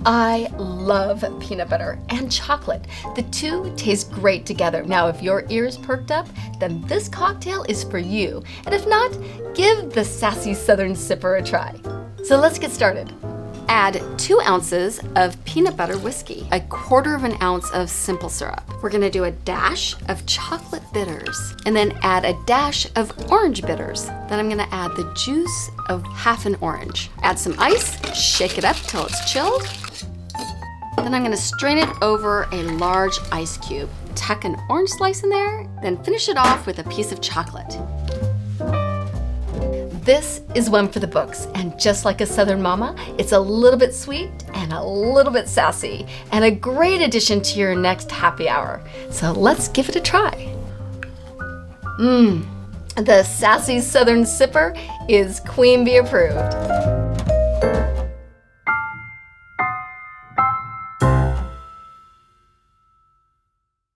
I love peanut butter and chocolate. The two taste great together. Now, if your ears perked up, then this cocktail is for you. And if not, give the Sassy Southern Sipper a try. So let's get started. Add 2 ounces of peanut butter whiskey, 1/4 ounce of simple syrup. We're gonna do a dash of chocolate bitters, and then add a dash of orange bitters. Then I'm gonna add the juice of half an orange. Add some ice, shake it up till it's chilled. Then I'm gonna strain it over a large ice cube. Tuck an orange slice in there, then finish it off with a piece of chocolate. This is one for the books, and just like a Southern mama, it's a little bit sweet and a little bit sassy, and a great addition to your next happy hour. So let's give it a try. The Sassy Southern Sipper is Queen Bee approved.